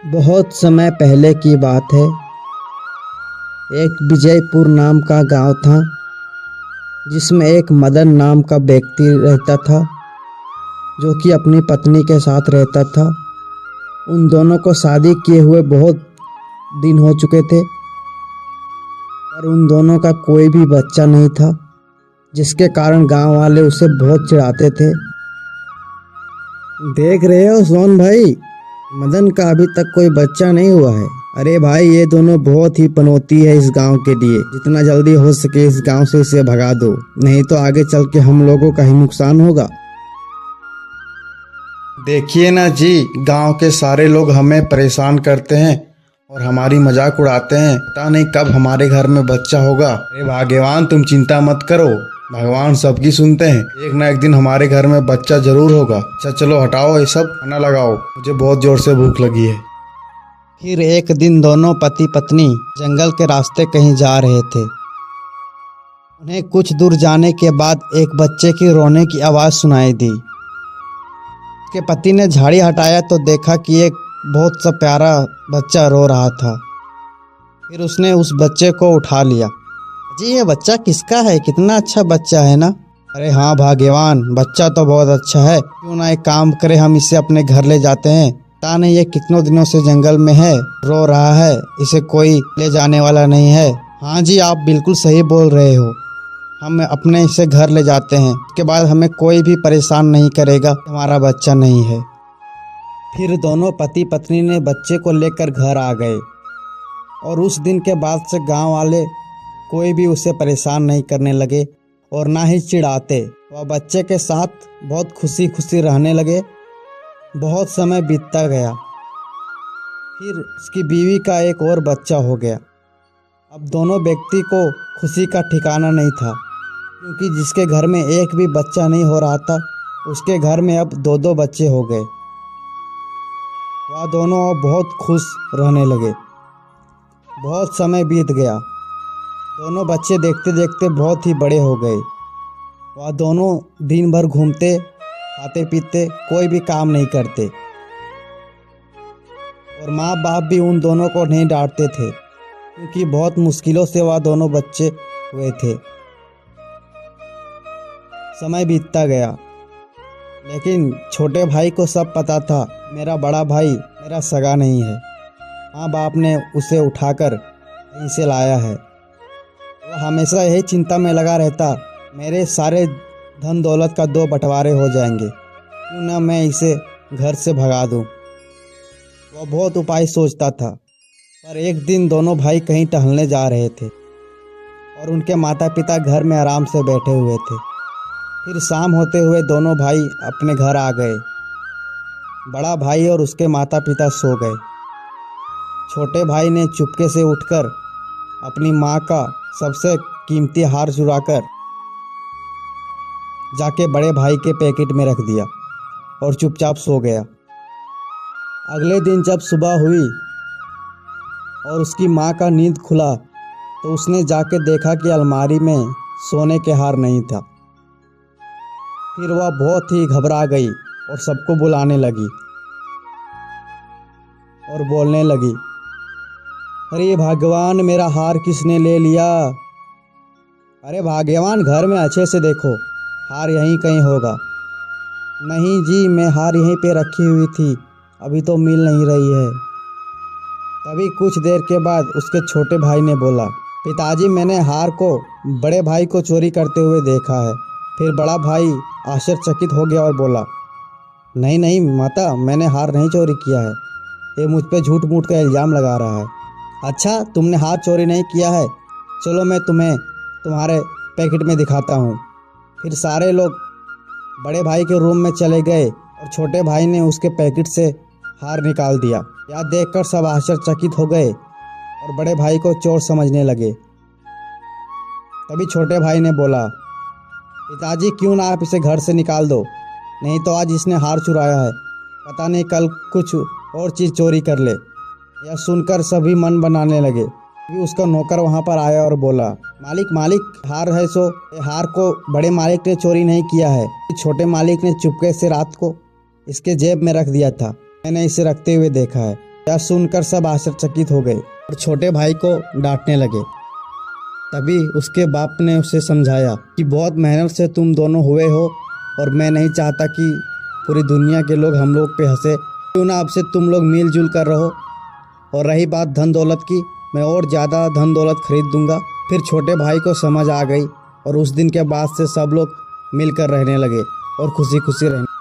बहुत समय पहले की बात है। एक विजयपुर नाम का गांव था जिसमें एक मदन नाम का व्यक्ति रहता था जो कि अपनी पत्नी के साथ रहता था। उन दोनों को शादी किए हुए बहुत दिन हो चुके थे पर उन दोनों का कोई भी बच्चा नहीं था, जिसके कारण गांव वाले उसे बहुत चिढ़ाते थे। देख रहे हो सोन भाई, मदन का अभी तक कोई बच्चा नहीं हुआ है। अरे भाई, ये दोनों बहुत ही पनौती है इस गांव के लिए। जितना जल्दी हो सके इस गांव से इसे भगा दो, नहीं तो आगे चल के हम लोगों का ही नुकसान होगा। देखिए ना जी, गांव के सारे लोग हमें परेशान करते हैं और हमारी मजाक उड़ाते हैं। पता नहीं कब हमारे घर में बच्चा होगा। अरे भाग्यवान, तुम चिंता मत करो, भगवान सबकी सुनते हैं। एक ना एक दिन हमारे घर में बच्चा जरूर होगा। अच्छा चलो हटाओ ये सब, खाना लगाओ, मुझे बहुत जोर से भूख लगी है। फिर एक दिन दोनों पति पत्नी जंगल के रास्ते कहीं जा रहे थे। उन्हें कुछ दूर जाने के बाद एक बच्चे की रोने की आवाज़ सुनाई दी। उसके पति ने झाड़ी हटाया तो देखा कि एक बहुत सा प्यारा बच्चा रो रहा था। फिर उसने उस बच्चे को उठा लिया। जी, ये बच्चा किसका है? कितना अच्छा बच्चा है ना। अरे हाँ भाग्यवान, बच्चा तो बहुत अच्छा है। क्यों ना एक काम करे, हम इसे अपने घर ले जाते हैं। पता नहीं ये कितनों दिनों से जंगल में है, रो रहा है, इसे कोई ले जाने वाला नहीं है। हाँ जी, आप बिल्कुल सही बोल रहे हो। हम अपने इसे घर ले जाते हैं, उसके बाद हमें कोई भी परेशान नहीं करेगा, हमारा बच्चा नहीं है। फिर दोनों पति पत्नी ने बच्चे को लेकर घर आ गए और उस दिन के बाद से गांव वाले कोई भी उसे परेशान नहीं करने लगे और ना ही चिढ़ाते। वह बच्चे के साथ बहुत खुशी खुशी रहने लगे। बहुत समय बीतता गया। फिर उसकी बीवी का एक और बच्चा हो गया। अब दोनों व्यक्ति को खुशी का ठिकाना नहीं था, क्योंकि जिसके घर में एक भी बच्चा नहीं हो रहा था उसके घर में अब दो दो बच्चे हो गए। वह दोनों अब बहुत खुश रहने लगे। बहुत समय बीत गया। दोनों बच्चे देखते देखते बहुत ही बड़े हो गए। वह दोनों दिन भर घूमते, खाते पीते, कोई भी काम नहीं करते और माँ बाप भी उन दोनों को नहीं डांटते थे, क्योंकि बहुत मुश्किलों से वह दोनों बच्चे हुए थे। समय बीतता गया, लेकिन छोटे भाई को सब पता था मेरा बड़ा भाई मेरा सगा नहीं है। माँ बाप ने उसे उठाकर कहीं से लाया है। वह हमेशा यही चिंता में लगा रहता, मेरे सारे धन दौलत का दो बंटवारे हो जाएंगे, क्यों ना मैं इसे घर से भगा दूं। वह बहुत उपाय सोचता था। पर एक दिन दोनों भाई कहीं टहलने जा रहे थे और उनके माता पिता घर में आराम से बैठे हुए थे। फिर शाम होते हुए दोनों भाई अपने घर आ गए। बड़ा भाई और उसके माता पिता सो गए। छोटे भाई ने चुपके से उठकर अपनी माँ का सबसे कीमती हार चुराकर जाके बड़े भाई के पैकेट में रख दिया और चुपचाप सो गया। अगले दिन जब सुबह हुई और उसकी माँ का नींद खुला तो उसने जाके देखा कि अलमारी में सोने के हार नहीं था। फिर वह बहुत ही घबरा गई और सबको बुलाने लगी और बोलने लगी, अरे भगवान, मेरा हार किसने ले लिया? अरे भाग्यवान, घर में अच्छे से देखो, हार यहीं कहीं होगा। नहीं जी, मैं हार यहीं पे रखी हुई थी, अभी तो मिल नहीं रही है। तभी कुछ देर के बाद उसके छोटे भाई ने बोला, पिताजी, मैंने हार को बड़े भाई को चोरी करते हुए देखा है। फिर बड़ा भाई आश्चर्यचकित हो गया और बोला, नहीं नहीं माता, मैंने हार नहीं चोरी किया है, ये मुझ पे झूठ मूठ का इल्ज़ाम लगा रहा है। अच्छा, तुमने हार चोरी नहीं किया है, चलो मैं तुम्हें तुम्हारे पैकेट में दिखाता हूँ। फिर सारे लोग बड़े भाई के रूम में चले गए और छोटे भाई ने उसके पैकेट से हार निकाल दिया। यह देखकर सब आश्चर्यचकित हो गए और बड़े भाई को चोर समझने लगे। तभी छोटे भाई ने बोला, पिताजी, क्यों ना आप इसे घर से निकाल दो, नहीं तो आज इसने हार चुराया है, पता नहीं कल कुछ और चीज़ चोरी कर ले। यह सुनकर सभी मन बनाने लगे। फिर उसका नौकर वहाँ पर आया और बोला, मालिक मालिक, हार है सो हार को बड़े मालिक ने चोरी नहीं किया है, छोटे मालिक ने चुपके से रात को इसके जेब में रख दिया था, मैंने इसे रखते हुए देखा है। यह सुनकर सब आश्चर्यचकित हो गए और छोटे भाई को डांटने लगे। तभी उसके बाप ने उसे समझाया कि बहुत मेहनत से तुम दोनों हुए हो और मैं नहीं चाहता कि पूरी दुनिया के लोग हम लोग पे हंसे। क्यों ना अब से तुम लोग मिलजुल कर रहो। और रही बात धन दौलत की, मैं और ज़्यादा धन दौलत खरीद दूंगा। फिर छोटे भाई को समझ आ गई और उस दिन के बाद से सब लोग मिलकर रहने लगे और खुशी खुशी रहने